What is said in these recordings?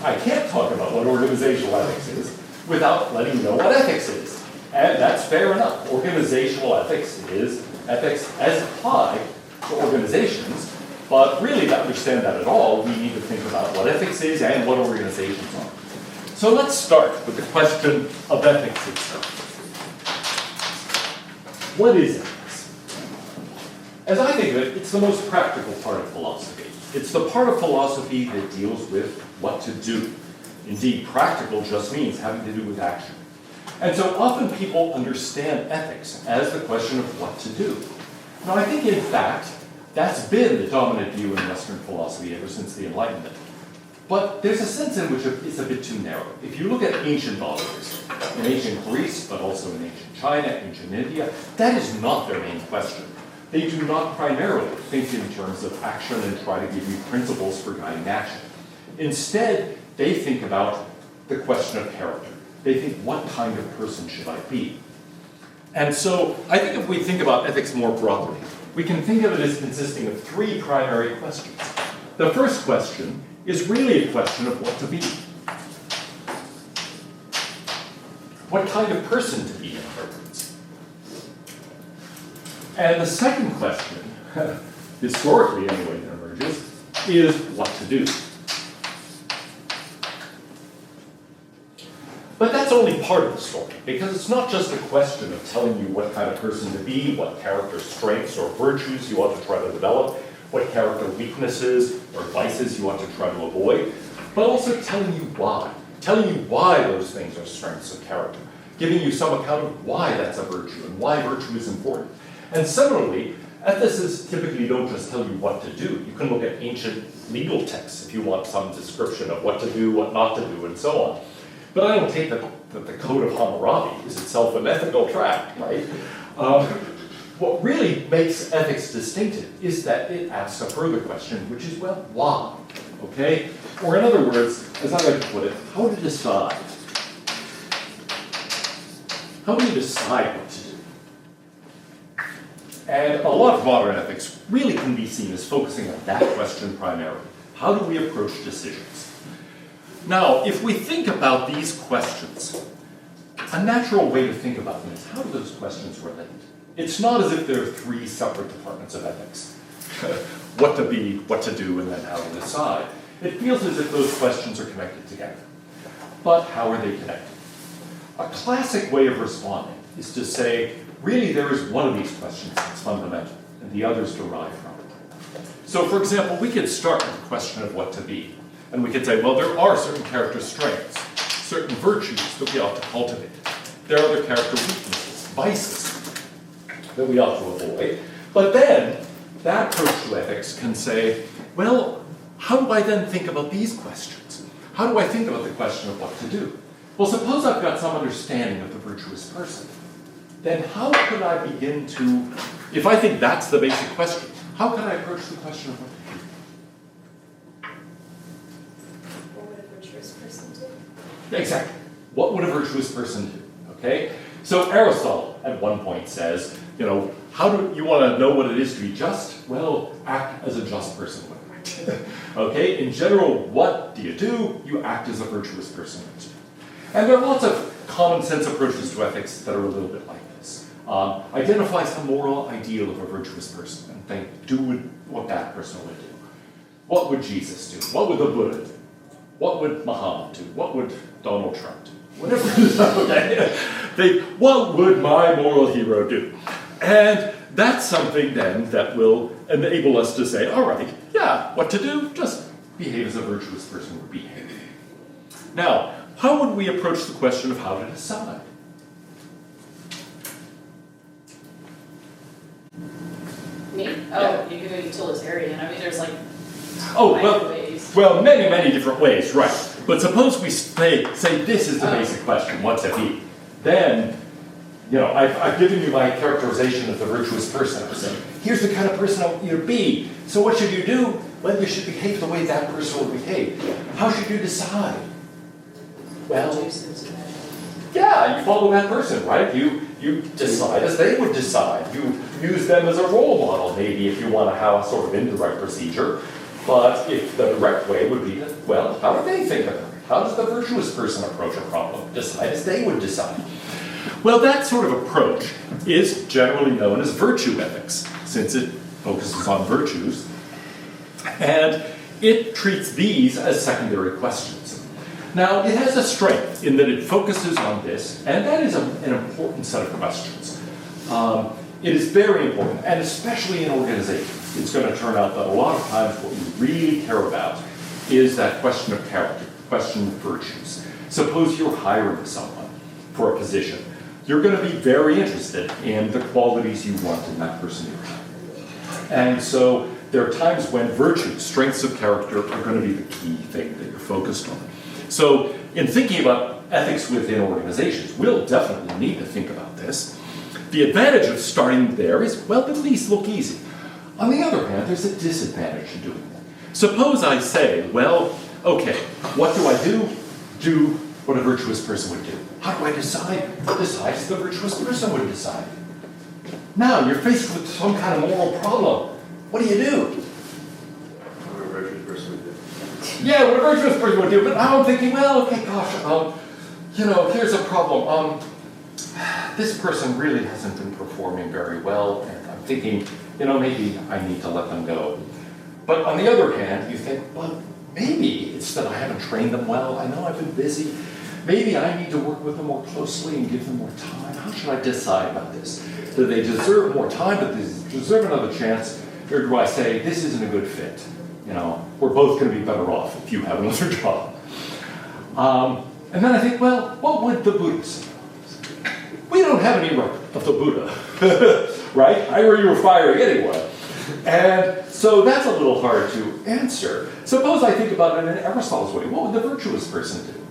I can't talk about what organizational ethics is without letting you know what ethics is. And that's fair enough. Organizational ethics is ethics as applied to organizations, but really to understand that at all, we need to think about what ethics is and what organizations are. So let's start with the question of ethics itself. What is ethics? As I think of it, it's the most practical part of philosophy. It's the part of philosophy that deals with what to do. Indeed, practical just means having to do with action. And so often people understand ethics as the question of what to do. Now I think in fact, that's been the dominant view in Western philosophy ever since the Enlightenment. But there's a sense in which it's a bit too narrow. If you look at ancient authors, in ancient Greece, but also in ancient China, ancient India, that is not their main question. They do not primarily think in terms of action and try to give you principles for guiding action. Instead, they think about the question of character. They think, what kind of person should I be? And so I think if we think about ethics more broadly, we can think of it as consisting of three primary questions. The first question is really a question of what to be. What kind of person to be, in other words. And the second question, historically anyway, that emerges, is what to do. But that's only part of the story, because it's not just a question of telling you what kind of person to be, what character strengths or virtues you ought to try to develop, what character weaknesses or vices you ought to try to avoid, but also telling you why those things are strengths of character, giving you some account of why that's a virtue and why virtue is important. And similarly, ethicists typically don't just tell you what to do. You can look at ancient legal texts if you want some description of what to do, what not to do, and so on. But I don't take that the Code of Hammurabi is itself an ethical tract, right? What really makes ethics distinctive is that it asks a further question, which is, well, why? Okay? Or in other words, as I like to put it, how to decide. How do you decide what to do? And a lot of modern ethics really can be seen as focusing on that question primarily. How do we approach decisions? Now, if we think about these questions, a natural way to think about them is how do those questions relate? It's not as if there are three separate departments of ethics. What to be, what to do, and then how to decide. It feels as if those questions are connected together. But how are they connected? A classic way of responding is to say, really there is one of these questions that's fundamental, and the others derive from it. So for example, we could start with the question of what to be. And we could say, well, there are certain character strengths, certain virtues that we ought to cultivate. There are other character weaknesses, vices, that we ought to avoid. But then, that approach to ethics can say, well, how do I then think about these questions? How do I think about the question of what to do? Well, suppose I've got some understanding of the virtuous person. Then how could I begin to, if I think that's the basic question, how can I approach the question of what to do? Exactly. What would a virtuous person do? Okay? So Aristotle at one point says, how do you want to know what it is to be just? Well, act as a just person would act. Okay? In general, what do? You act as a virtuous person would do. And there are lots of common sense approaches to ethics that are a little bit like this. Identify some moral ideal of a virtuous person and think, do what that person would do. What would Jesus do? What would the Buddha do? What would Muhammad do? What would Donald Trump do? Whatever it is, okay? What would my moral hero do? And that's something then that will enable us to say, all right, yeah, what to do? Just behave as a virtuous person would behave. Now, how would we approach the question of how to decide? Me? Oh, yeah. You could go utilitarian. I mean, there's like ways. Well, many, many different ways, right. But suppose we say this is the basic question, what to be. Then, I've given you my characterization of the virtuous person. I'm saying, here's the kind of person I want you to be. So what should you do? Well, you should behave the way that person would behave. How should you decide? Well, yeah, you follow that person, right? You decide as they would decide. You use them as a role model, maybe, if you want to have a sort of indirect procedure. But if the direct way would be to, well, how do they think about it? How does the virtuous person approach a problem? Decide as they would decide. Well, that sort of approach is generally known as virtue ethics, since it focuses on virtues, and it treats these as secondary questions. Now, it has a strength in that it focuses on this, and that is an important set of questions. It is very important, and especially in organizations, it's going to turn out that a lot of times what we really care about is that question of character, question of virtues. Suppose you're hiring someone for a position. You're going to be very interested in the qualities you want in that person you're hiring. And so there are times when virtues, strengths of character, are going to be the key thing that you're focused on. So in thinking about ethics within organizations, we'll definitely need to think about this. The advantage of starting there is, well, at least look easy. On the other hand, there's a disadvantage to doing that. Suppose I say, well, okay, what do I do? Do what a virtuous person would do. How do I decide? Decide as the virtuous person would decide. Now you're faced with some kind of moral problem. What do you do? What a virtuous person would do. Yeah, what a virtuous person would do. But now I'm thinking, well, okay, gosh, here's a problem. This person really hasn't been performing very well, and I'm thinking, maybe I need to let them go. But on the other hand, you think, well, maybe it's that I haven't trained them well. I know I've been busy. Maybe I need to work with them more closely and give them more time. How should I decide about this? Do they deserve more time? Do they deserve another chance? Or do I say, this isn't a good fit? We're both going to be better off if you have another job. And then I think, well, what would the Buddha say? We don't have any record of the Buddha, right? Hire you or fire anyway. And so that's a little hard to answer. Suppose I think about it in Aristotle's way. What would the virtuous person do?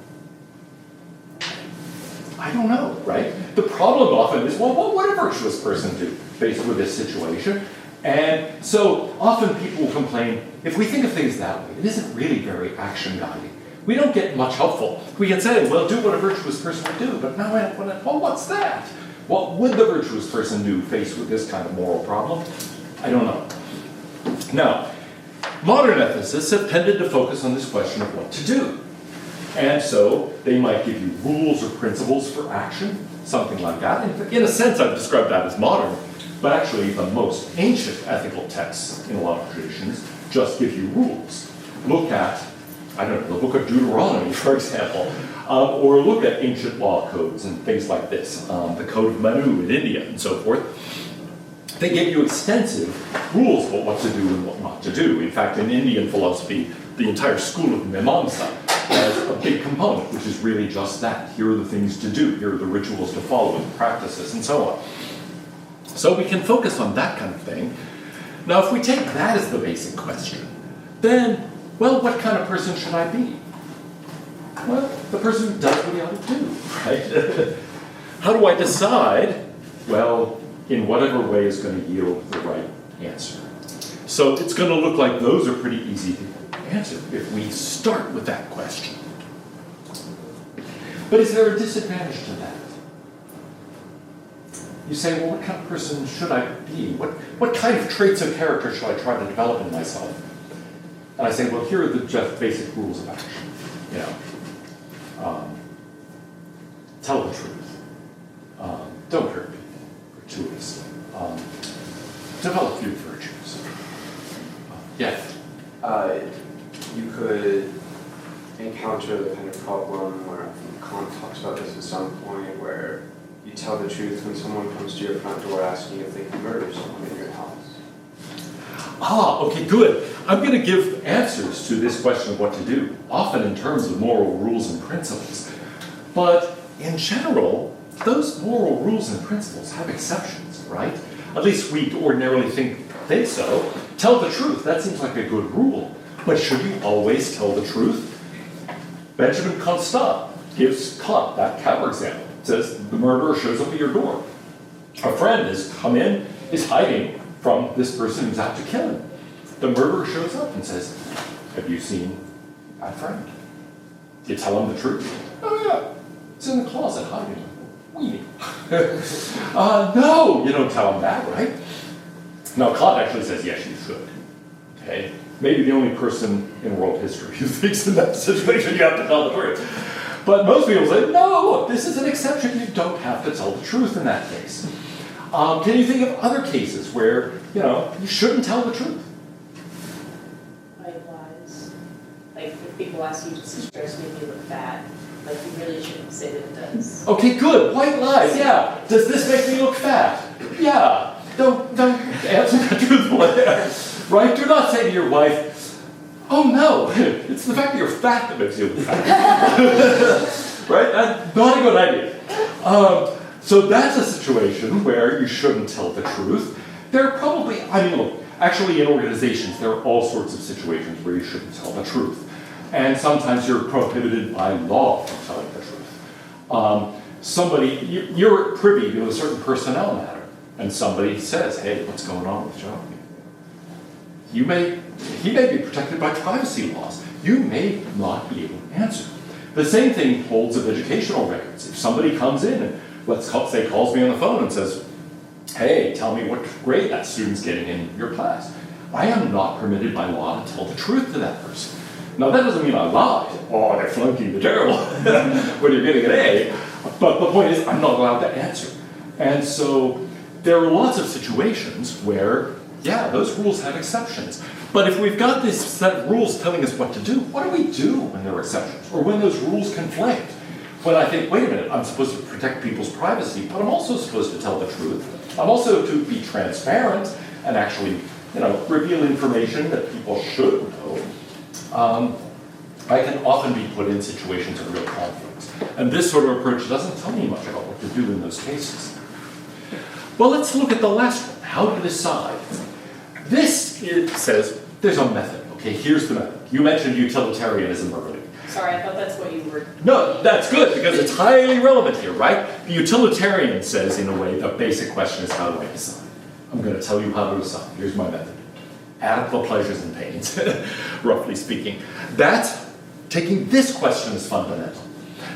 I don't know, right? The problem often is, well, what would a virtuous person do faced with this situation? And so often people will complain, if we think of things that way, it isn't really very action guiding. We don't get much helpful. We can say, well, do what a virtuous person would do, but now well, what's that? What would the virtuous person do faced with this kind of moral problem? I don't know. Now, modern ethicists have tended to focus on this question of what to do. And so they might give you rules or principles for action, something like that. In a sense, I've described that as modern, but actually the most ancient ethical texts in a lot of traditions just give you rules. Look at, the book of Deuteronomy, for example, or look at ancient law codes and things like this, the Code of Manu in India and so forth. They give you extensive rules about what to do and what not to do. In fact, in Indian philosophy, the entire school of Mimamsa has a big component, which is really just that. Here are the things to do. Here are the rituals to follow and practices and so on. So we can focus on that kind of thing. Now, if we take that as the basic question, then, well, what kind of person should I be? Well, the person who does what he ought to do, right? How do I decide? Well, in whatever way is going to yield the right answer. So it's going to look like those are pretty easy to answer if we start with that question. But is there a disadvantage to that? You say, well, what kind of person should I be? What kind of traits of character should I try to develop in myself? And I say, well, here are the just basic rules of action. Tell the truth. Don't hurt people gratuitously. Develop your virtues. Yeah. You could encounter the kind of problem where Kant talks about this at some point, where you tell the truth when someone comes to your front door asking if they can murder someone in your house. Okay, good. I'm going to give answers to this question of what to do, often in terms of moral rules and principles. But in general, those moral rules and principles have exceptions, right? At least we ordinarily think so. Tell the truth, that seems like a good rule. But should you always tell the truth? Benjamin Constant gives Kant that counter example. It says the murderer shows up at your door. A friend has come in, is hiding from this person who's out to kill him. The murderer shows up and says, have you seen that friend? You tell him the truth. Oh yeah, it's in the closet hiding. Weenie. No, you don't tell him that, right? Now Kant actually says, yes, you should. Okay? maybe the only person in world history who thinks in that situation you have to tell the truth. But most people say, no, look, this is an exception. You don't have to tell the truth in that case. Can you think of other cases where, you shouldn't tell the truth? White lies. Like, if people ask you, does this dress make you look fat? Like, you really shouldn't say that it does. Okay, good. White lies, yeah. Does this make me look fat? Yeah. Don't answer that truthfully. Right? Do not say to your wife, oh no, it's the fact that you're fat that makes you look fat. Right? That's not a good idea. So that's a situation where you shouldn't tell the truth. There are probably, look, actually in organizations, there are all sorts of situations where you shouldn't tell the truth. And sometimes you're prohibited by law from telling the truth. You're privy to a certain personnel matter, and somebody says, hey, what's going on with John? He may be protected by privacy laws. You may not be able to answer. The same thing holds of educational records. If somebody comes in and, say, calls me on the phone and says, hey, tell me what grade that student's getting in your class, I am not permitted by law to tell the truth to that person. Now, that doesn't mean I lied. Oh, they're flunking the terrible when you're getting an A. But the point is, I'm not allowed to answer. And so there are lots of situations where, yeah, those rules have exceptions. But if we've got this set of rules telling us what to do when there are exceptions? Or when those rules conflict? When I think, wait a minute, I'm supposed to protect people's privacy, but I'm also supposed to tell the truth. I'm also to be transparent and actually, reveal information that people should know. I can often be put in situations of real conflict. And this sort of approach doesn't tell me much about what to do in those cases. Well, let's look at the last one, how to decide. It says there's a method. Okay, here's the method. You mentioned utilitarianism earlier. Sorry, I thought that's what you were... No, that's good, because it's highly relevant here, right? The utilitarian says, in a way, the basic question is, how do I decide? I'm going to tell you how to decide. Here's my method. Add up the pleasures and pains, roughly speaking. Taking this question as fundamental.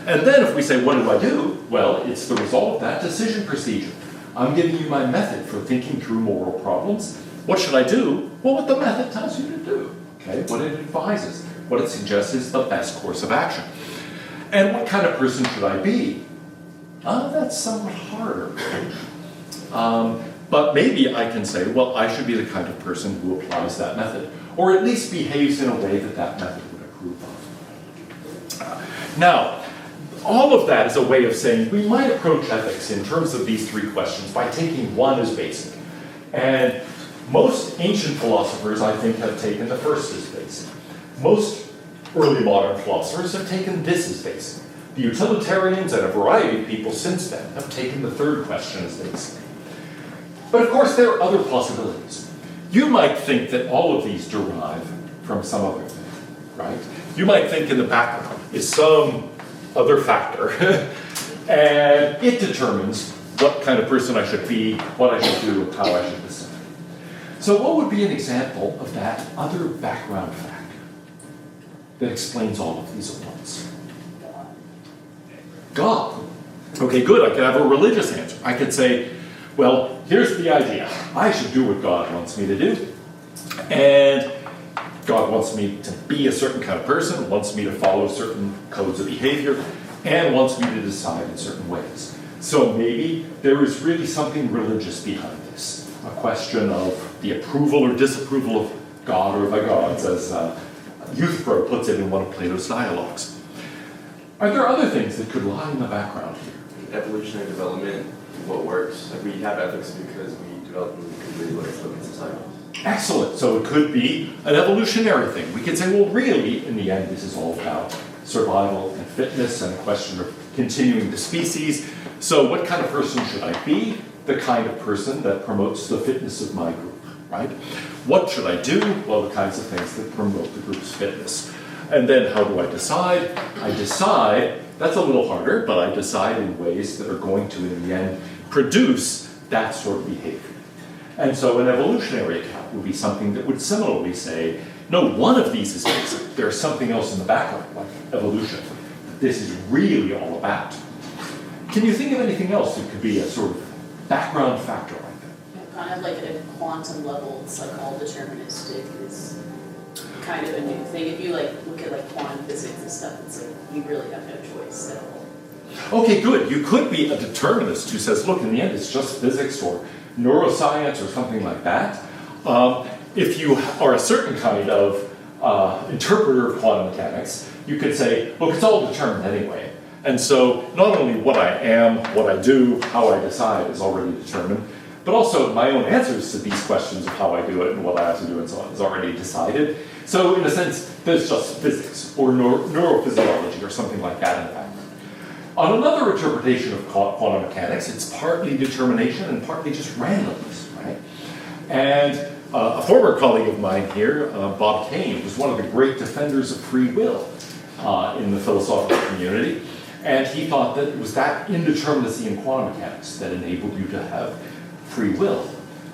And then if we say, what do I do? Well, it's the result of that decision procedure. I'm giving you my method for thinking through moral problems. What should I do? Well, what the method tells you to do. Okay, what it advises, what it suggests is the best course of action. And what kind of person should I be? That's somewhat harder. But maybe I can say, well, I should be the kind of person who applies that method, or at least behaves in a way that method would approve of. Now, all of that is a way of saying we might approach ethics in terms of these three questions by taking one as basic. And most ancient philosophers, I think, have taken the first as basic. Most early modern philosophers have taken this as basic. The utilitarians and a variety of people since then have taken the third question as basic. But of course, there are other possibilities. You might think that all of these derive from some other thing, right? You might think in the background is some other factor, and it determines what kind of person I should be, what I should do, how I should decide. So what would be an example of that other background factor that explains all of these at once? God. Okay, good. I could have a religious answer. I could say, well, here's the idea. I should do what God wants me to do. And God wants me to be a certain kind of person, wants me to follow certain codes of behavior, and wants me to decide in certain ways. So maybe there is really something religious behind this. A question of the approval or disapproval of God or the gods, as Euthyphro puts it in one of Plato's dialogues. Are there other things that could lie in the background here? Evolutionary development, what works. Like we have ethics because we develop them because we live in society. Excellent. So it could be an evolutionary thing. We could say, well, really, in the end, this is all about survival and fitness and a question of continuing the species. So what kind of person should I be? The kind of person that promotes the fitness of my group, right? What should I do? Well, the kinds of things that promote the group's fitness. And then how do I decide? I decide, that's a little harder, but I decide in ways that are going to, in the end, produce that sort of behavior. And so an evolutionary account would be something that would similarly say, no, one of these is basic. There's something else in the background, like evolution, that this is really all about. Can you think of anything else that could be a sort of background factor like that? Kind of like at a quantum level, it's like all deterministic. kind of a new thing. If you like look at like quantum physics and stuff, it's like you really have no choice at all. Okay, good. You could be a determinist who says, look, in the end, it's just physics or neuroscience or something like that. If you are a certain kind of interpreter of quantum mechanics, you could say, look, it's all determined anyway. And so not only what I am, what I do, how I decide is already determined, but also my own answers to these questions of how I do it and what I have to do and so on is already decided. So in a sense, there's just physics or neurophysiology or something like that in the background. On another interpretation of quantum mechanics, it's partly determination and partly just randomness, right? And a former colleague of mine here, Bob Kane, was one of the great defenders of free will in the philosophical community. And he thought that it was that indeterminacy in quantum mechanics that enabled you to have free will.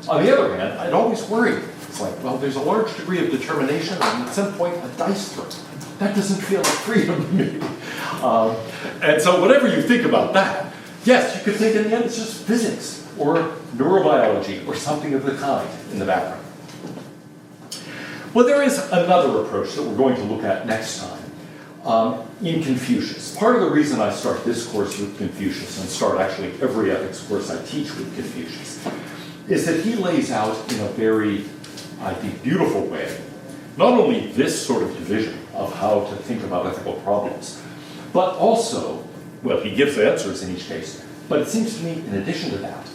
On the other hand, I'd always worried. It's like, well, there's a large degree of determination and at some point a dice throw. That doesn't feel like freedom to me. And so whatever you think about that, yes, you could think in the end it's just physics or neurobiology or something of the kind in the background. Well, there is another approach that we're going to look at next time in Confucius. Part of the reason I start this course with Confucius and start actually every ethics course I teach with Confucius is that he lays out in a very, I think, beautiful way not only this sort of division of how to think about ethical problems, but also, well, he gives answers in each case, but it seems to me, in addition to that,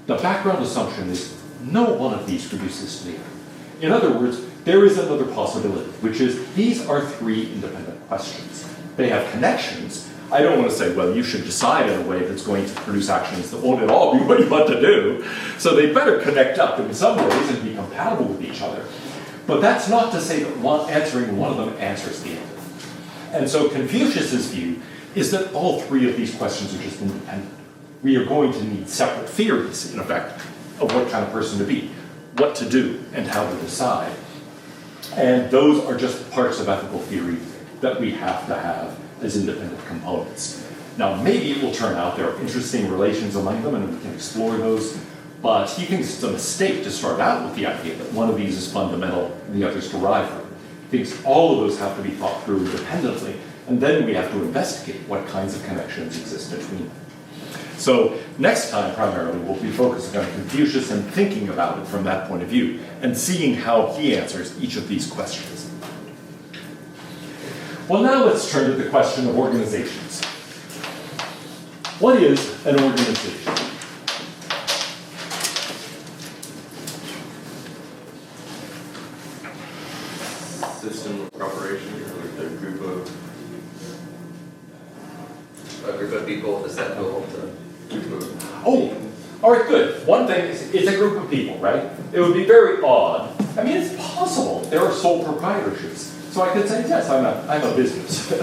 the background assumption is no one of these reduces to the other. In other words, there is another possibility, which is these are three independent questions. They have connections. I don't want to say, well, you should decide in a way that's going to produce actions that won't at all be what you want to do. So they better connect up in some ways and be compatible with each other. But that's not to say that answering one of them answers the other. And so Confucius's view is that all three of these questions are just independent. We are going to need separate theories, in effect, of what kind of person to be, what to do, and how to decide. And those are just parts of ethical theory that we have to have as independent components. Now, maybe it will turn out there are interesting relations among them and we can explore those, but he thinks it's a mistake to start out with the idea that one of these is fundamental and the other's derived from it. He thinks all of those have to be thought through independently, and then we have to investigate what kinds of connections exist between them. So next time, primarily, we'll be focusing on Confucius and thinking about it from that point of view, and seeing how he answers each of these questions. Well, now let's turn to the question of organizations. What is an organization? System of operation, or like a group of people with a set goal to move. Oh, all right, good. One thing is, it's a group of people, right? It would be very odd. I mean, it's possible. There are sole proprietorships. So I could say, yes, I'm a business. In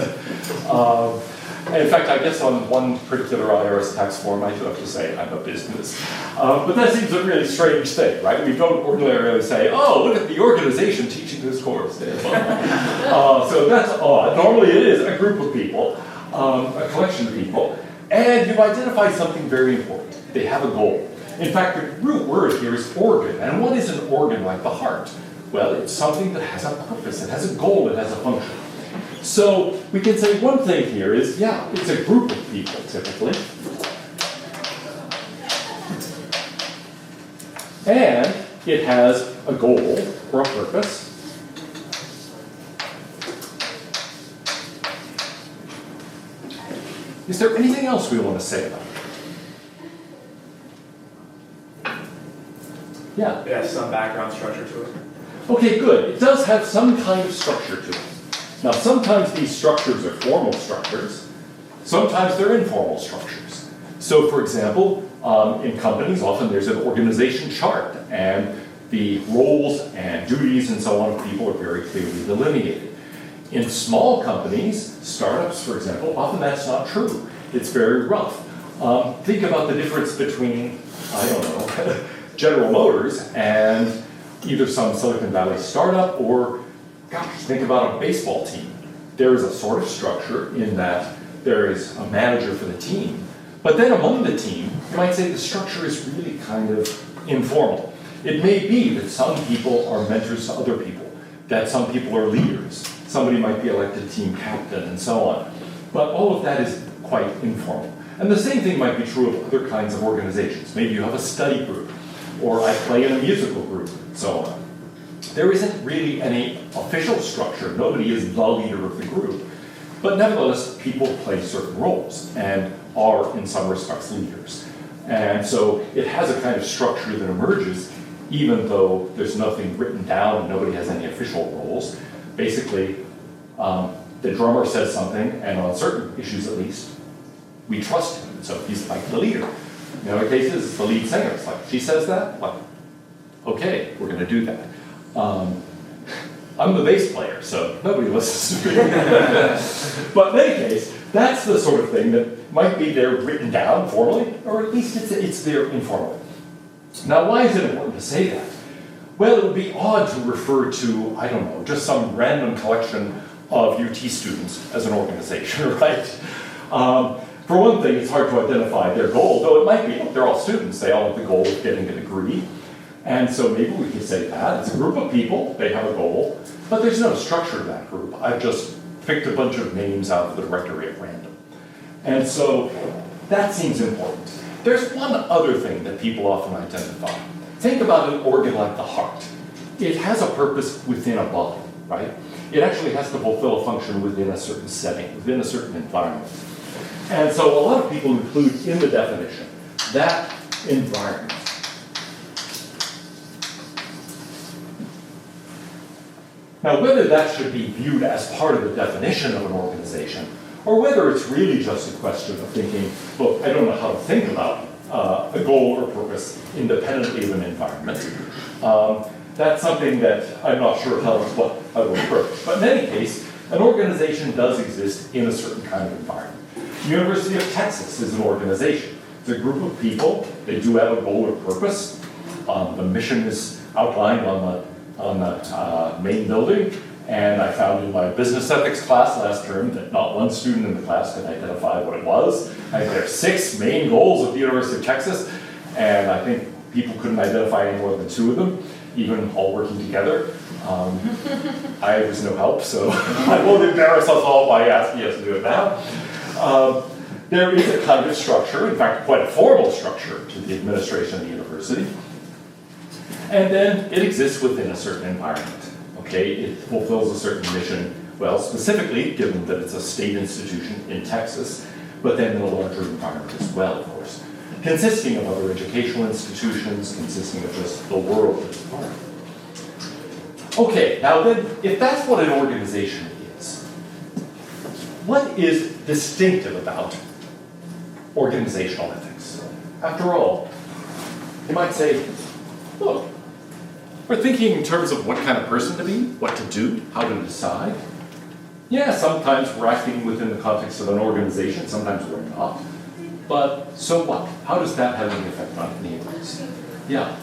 fact, I guess on one particular IRS tax form, I do have to say I'm a business. But that seems a really strange thing, right? We don't ordinarily say, oh, look at the organization teaching this course. So that's odd. Normally it is a group of people, a collection of people, and you've identified something very important. They have a goal. In fact, the root word here is organ. And what is an organ like the heart? Well, it's something that has a purpose, it has a goal, it has a function. So we can say one thing here is, yeah, it's a group of people typically. And it has a goal or a purpose. Is there anything else we want to say about it? Yeah. It has some background structure to it. Okay, good. It does have some kind of structure to it. Now, sometimes these structures are formal structures. Sometimes they're informal structures. So, for example, in companies, often there's an organization chart, and the roles and duties and so on of people are very clearly delineated. In small companies, startups, for example, often that's not true. It's very rough. Think about the difference between, I don't know, General Motors and either some Silicon Valley startup or, gosh, think about a baseball team. There is a sort of structure in that there is a manager for the team. But then among the team, you might say the structure is really kind of informal. It may be that some people are mentors to other people, that some people are leaders. Somebody might be elected team captain and so on. But all of that is quite informal. And the same thing might be true of other kinds of organizations. Maybe you have a study group, or I play in a musical group, and so on. There isn't really any official structure. Nobody is the leader of the group. But nevertheless, people play certain roles and are, in some respects, leaders. And so it has a kind of structure that emerges, even though there's nothing written down and nobody has any official roles. Basically, the drummer says something, and on certain issues at least, we trust him. So he's like the leader. In other cases, it's the lead singer. It's like, she says that? Like, okay, we're going to do that. I'm the bass player, so nobody listens to me. But in any case, that's the sort of thing that might be there written down formally, or at least it's there informally. Now, why is it important to say that? Well, it would be odd to refer to, I don't know, just some random collection of UT students as an organization, right? For one thing, it's hard to identify their goal, though it might be, look, they're all students, they all have the goal of getting a degree. And so maybe we could say that. It's a group of people, they have a goal, but there's no structure to that group. I've just picked a bunch of names out of the directory at random. And so that seems important. There's one other thing that people often identify. Think about an organ like the heart. It has a purpose within a body, right? It actually has to fulfill a function within a certain setting, within a certain environment. And so a lot of people include in the definition that environment. Now, whether that should be viewed as part of the definition of an organization, or whether it's really just a question of thinking, look, I don't know how to think about a goal or purpose independently of an environment, that's something that I'm not sure how to approach. But in any case, an organization does exist in a certain kind of environment. The University of Texas is an organization. It's a group of people. They do have a goal or purpose. The mission is outlined on the main building. And I found in my business ethics class last term that not one student in the class could identify what it was. I think there are 6 main goals of the University of Texas, and I think people couldn't identify any more than 2 of them, even all working together. I was no help, so I won't embarrass us all by asking us to do it now. There is a kind of structure, in fact, quite a formal structure to the administration of the university. And then it exists within a certain environment. Okay, it fulfills a certain mission, well, specifically, given that it's a state institution in Texas, but then in a larger environment as well, of course, consisting of other educational institutions, consisting of just the world that it's part of. Okay, now then, if that's what an organization is, what is distinctive about organizational ethics? After all, you might say, look, we're thinking in terms of what kind of person to be, what to do, how to decide. Yeah, sometimes we're acting within the context of an organization, sometimes we're not. But so what? How does that have any effect on any of us? Yeah.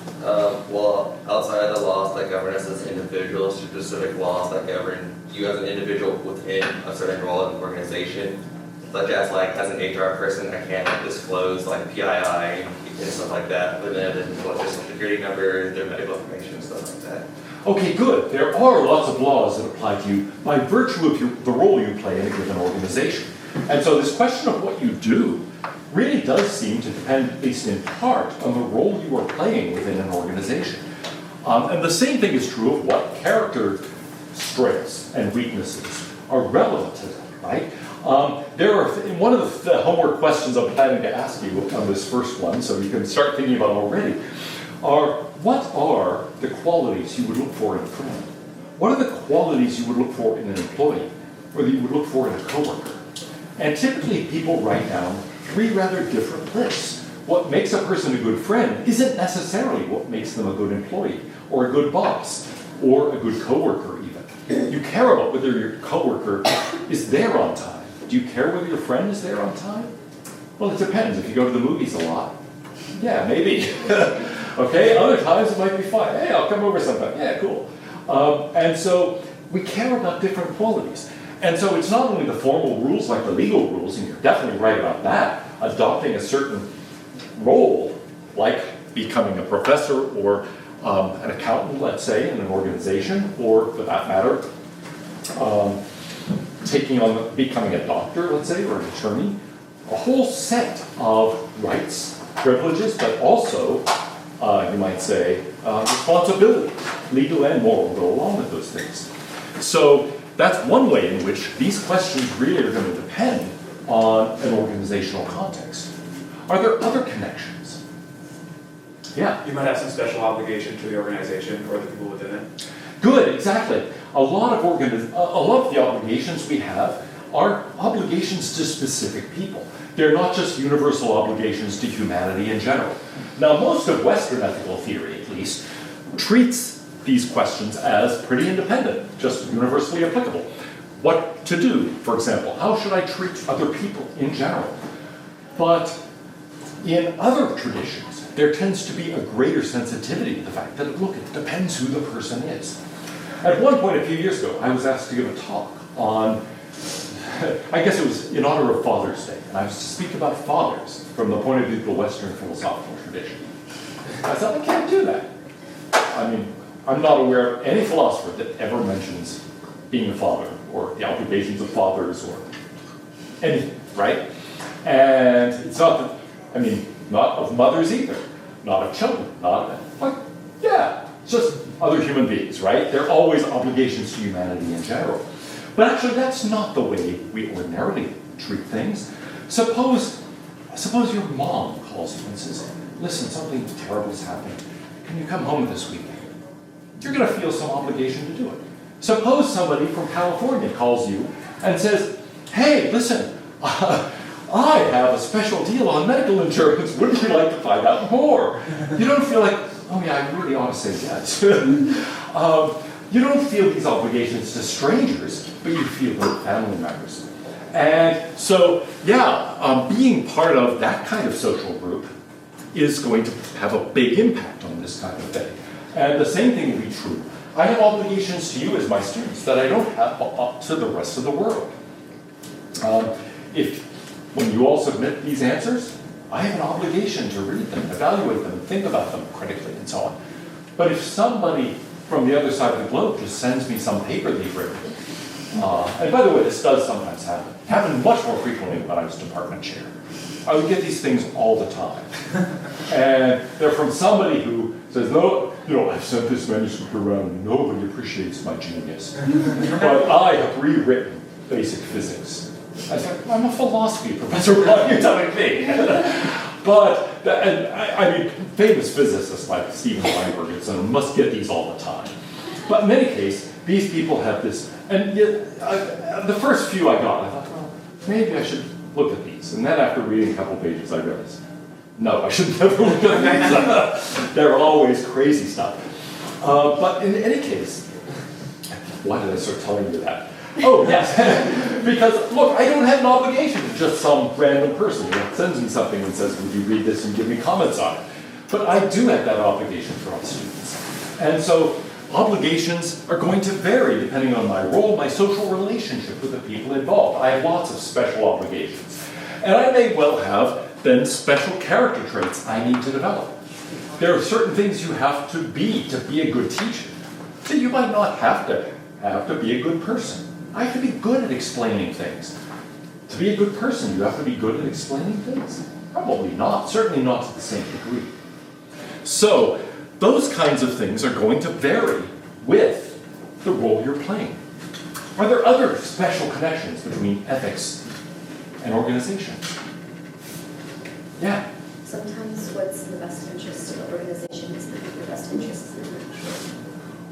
Well, outside of the laws that govern us as individuals, specific laws that govern you as an individual within a certain role in an organization, such as like as an HR person, I can't disclose like PII and stuff like that, limited what their social security number, their medical information, and stuff like that. Okay, good. There are lots of laws that apply to you by virtue of the role you play in a given organization. And so this question of what you do really does seem to depend, at least in part, on the role you are playing within an organization. And the same thing is true of what character strengths and weaknesses are relevant to them, right? There are, one of the homework questions I'm planning to ask you on this first one, so you can start thinking about already, are what are the qualities you would look for in a friend? What are the qualities you would look for in an employee, or that you would look for in a coworker? And typically people write down 3 rather different lists. What makes a person a good friend isn't necessarily what makes them a good employee, or a good boss, or a good coworker even. You care about whether your coworker is there on time. Do you care whether your friend is there on time? Well, it depends. If you go to the movies a lot, yeah, maybe. Okay, other times it might be fine. Hey, I'll come over sometime. Yeah, cool. And so we care about different qualities. And so it's not only the formal rules like the legal rules, and you're definitely right about that, adopting a certain role, like becoming a professor or an accountant, let's say, in an organization, or for that matter, becoming a doctor, let's say, or an attorney, a whole set of rights, privileges, but also, you might say, responsibilities, legal and moral, go along with those things. So that's one way in which these questions really are going to depend on an organizational context. Are there other connections? Yeah. You might have some special obligation to the organization or the people within it. Good, exactly. A lot of the obligations we have are obligations to specific people. They're not just universal obligations to humanity in general. Now, most of Western ethical theory, at least, treats these questions as pretty independent, just universally applicable. What to do, for example, how should I treat other people in general? But in other traditions, there tends to be a greater sensitivity to the fact that, look, it depends who the person is. At one point a few years ago, I was asked to give a talk on, I guess it was in honor of Father's Day, and I was to speak about fathers from the point of view of the Western philosophical tradition. I said, I can't do that. I mean, I'm not aware of any philosopher that ever mentions being a father, or the obligations of fathers, or anything, right? And it's not that, I mean, not of mothers either, not of children, it's just other human beings, right? They're always obligations to humanity in general. But actually, that's not the way we ordinarily treat things. Suppose your mom calls you and says, listen, something terrible has happened. Can you come home this weekend? You're going to feel some obligation to do it. Suppose somebody from California calls you and says, hey, listen, I have a special deal on medical insurance. Wouldn't you like to find out more? You don't feel like, oh yeah, I really ought to say yes. You don't feel these obligations to strangers, but you feel like family members. And so, being part of that kind of social group is going to have a big impact on this kind of thing. And the same thing will be true. I have obligations to you as my students that I don't have up to the rest of the world. When you all submit these answers, I have an obligation to read them, evaluate them, think about them critically, and so on. But if somebody from the other side of the globe just sends me some paper they've written, and by the way, this does sometimes happen. It happened much more frequently when I was department chair. I would get these things all the time. And they're from somebody who says, no, I've sent this manuscript around and nobody appreciates my genius. But I have rewritten basic physics. I said, I'm a philosophy professor, what are you telling me? But, I mean, famous physicists like Stephen Weinberger must get these all the time. But in any case, these people have this, and yet, the first few I got, I thought, well, maybe I should look at these. And then after reading a couple pages, I realized, no, I should never look at these. They're always crazy stuff. But in any case, why did I start telling you that? Oh, yes, because, look, I don't have an obligation to just some random person who sends me something and says, would you read this and give me comments on it? But I do have that obligation for all students. And so obligations are going to vary depending on my role, my social relationship with the people involved. I have lots of special obligations. And I may well have then special character traits I need to develop. There are certain things you have to be a good teacher. So you might not have to be a good person. I have to be good at explaining things. To be a good person, you have to be good at explaining things? Probably not, certainly not to the same degree. So, those kinds of things are going to vary with the role you're playing. Are there other special connections between ethics and organization? Yeah? Sometimes what's in the best interest of the organization is not the best interest of the individual.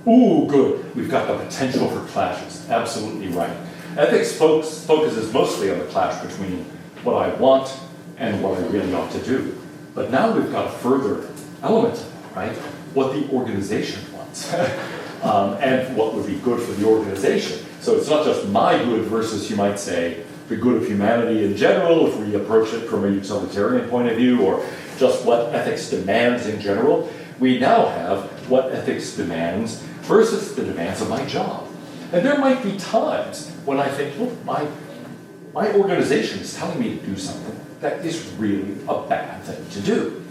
Ooh, good. We've got the potential for clashes. Absolutely right. Ethics focuses mostly on the clash between what I want and what I really ought to do. But now we've got a further element of it, right? What the organization wants and what would be good for the organization. So it's not just my good versus, you might say, the good of humanity in general, if we approach it from a utilitarian point of view, or just what ethics demands in general. We now have what ethics demands versus the demands of my job. And there might be times when I think, look, my organization is telling me to do something that is really a bad thing to do.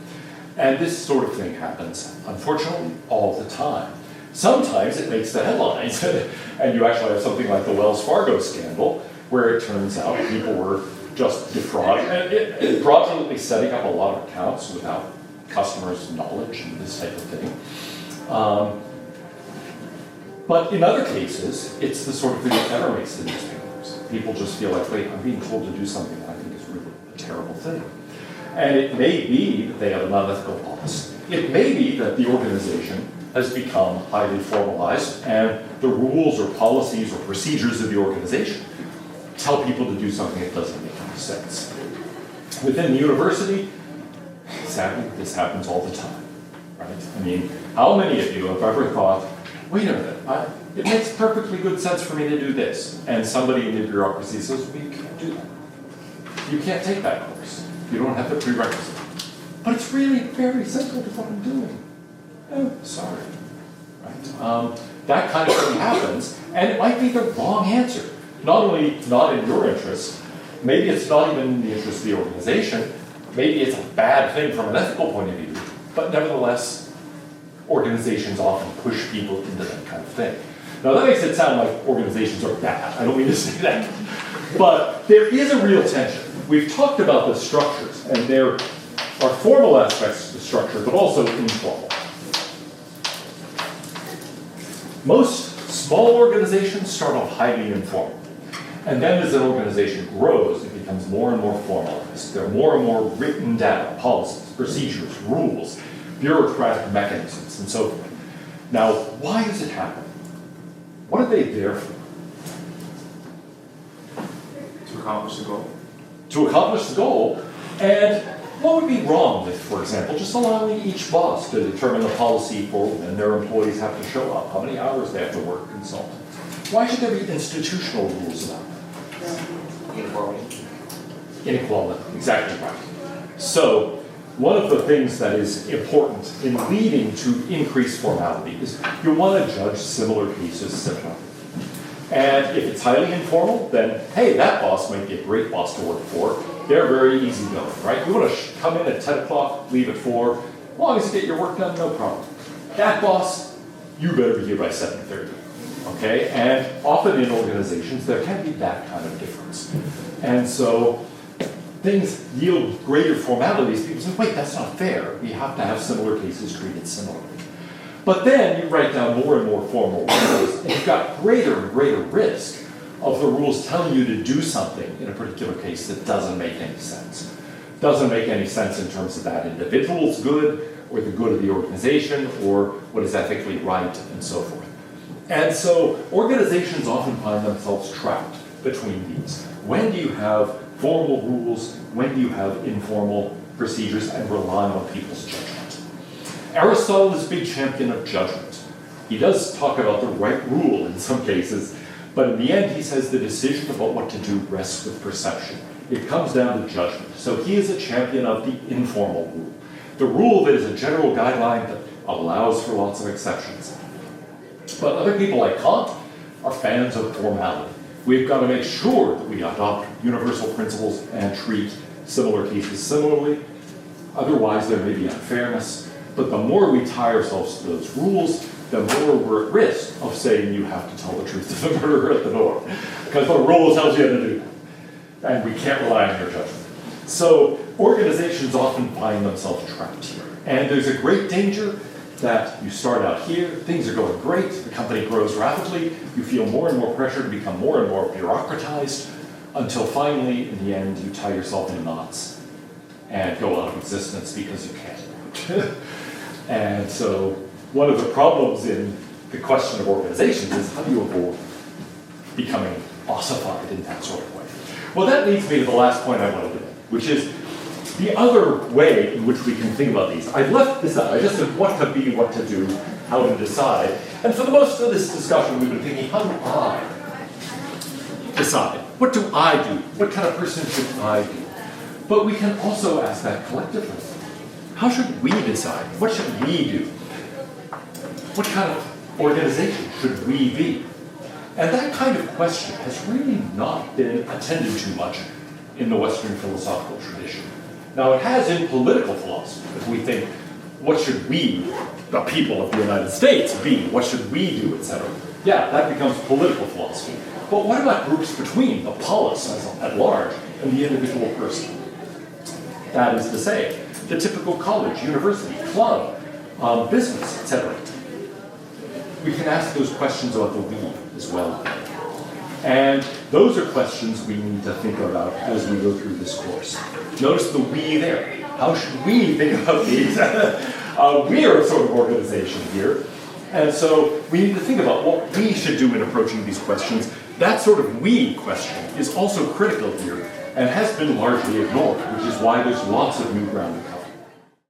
And this sort of thing happens, unfortunately, all the time. Sometimes it makes the headlines, and you actually have something like the Wells Fargo scandal, where it turns out people were just fraudulently setting up a lot of accounts without customers' knowledge and this type of thing. But in other cases, it's the sort of thing that never makes the newspapers. People just feel like, wait, I'm being told to do something that I think is really a terrible thing. And it may be that they have an unethical boss. It may be that the organization has become highly formalized and the rules or policies or procedures of the organization tell people to do something that doesn't make any sense. Within the university, sadly, this happens all the time, right? I mean, how many of you have ever thought, wait a minute, it makes perfectly good sense for me to do this, and somebody in the bureaucracy says, well, you can't do that. You can't take that course. You don't have the prerequisite. But it's really very simple to what I'm doing. Oh, sorry. Right? That kind of thing happens, and it might be the wrong answer. Not only not in your interest, maybe it's not even in the interest of the organization, maybe it's a bad thing from an ethical point of view, but nevertheless, organizations often push people into that kind of thing. Now that makes it sound like organizations are bad. I don't mean to say that. But there is a real tension. We've talked about the structures, and there are formal aspects to the structure, but also informal. Most small organizations start off highly informal. And then as an organization grows, it becomes more and more formalized. There are more and more written down policies, procedures, rules, bureaucratic mechanisms, and so forth. Now, why does it happen? What are they there for? To accomplish the goal. To accomplish the goal. And what would be wrong with, for example, just allowing each boss to determine the policy for when their employees have to show up, how many hours they have to work, and so on? Why should there be institutional rules about that? Inequality, exactly right. So, one of the things that is important in leading to increased formality is you want to judge similar cases similarly. And if it's highly informal, then, hey, that boss might be a great boss to work for. They're very easygoing, right? You want to come in at 10 o'clock, leave at 4. As long as you get your work done, no problem. That boss, you better be here by 7:30. Okay, and often in organizations there can be that kind of difference. And so things yield greater formalities. People say, wait, that's not fair. We have to have similar cases treated similarly. But then you write down more and more formal rules, and you've got greater and greater risk of the rules telling you to do something in a particular case that doesn't make any sense. Doesn't make any sense in terms of that individual's good, or the good of the organization, or what is ethically right, and so forth. And so organizations often find themselves trapped between these. When do you have formal rules? When do you have informal procedures and rely on people's judgment? Aristotle is a big champion of judgment. He does talk about the right rule in some cases, but in the end he says the decision about what to do rests with perception. It comes down to judgment. So he is a champion of the informal rule. The rule that is a general guideline that allows for lots of exceptions. But other people like Kant are fans of formality. We've got to make sure that we adopt universal principles and treat similar cases similarly. Otherwise, there may be unfairness. But the more we tie ourselves to those rules, the more we're at risk of saying you have to tell the truth to the murderer at the door. Because the rule tells you how to do that. And we can't rely on your judgment. So organizations often find themselves trapped here. And there's a great danger that you start out here, things are going great, the company grows rapidly, you feel more and more pressure to become more and more bureaucratized, until finally, in the end, you tie yourself in knots and go out of existence because you can't. And so, one of the problems in the question of organizations is how do you avoid becoming ossified in that sort of way? Well, that leads me to the last point I wanted to make, which is the other way in which we can think about these. I've left this out. I just said what to be, what to do, how to decide. And for the most of this discussion, we've been thinking, how do I decide? What do I do? What kind of person should I be? But we can also ask that collectively. How should we decide? What should we do? What kind of organization should we be? And that kind of question has really not been attended to much in the Western philosophical tradition. Now, it has in political philosophy, if we think, what should we, the people of the United States, be? What should we do, etc.? Yeah, that becomes political philosophy. But what about groups between the polis at large and the individual person? That is to say, the typical college, university, club, business, etc. We can ask those questions about the we as well. And those are questions we need to think about as we go through this course. Notice the we there. How should we think about these? We are a sort of organization here. And so we need to think about what we should do in approaching these questions. That sort of we question is also critical here and has been largely ignored, which is why there's lots of new ground to cover.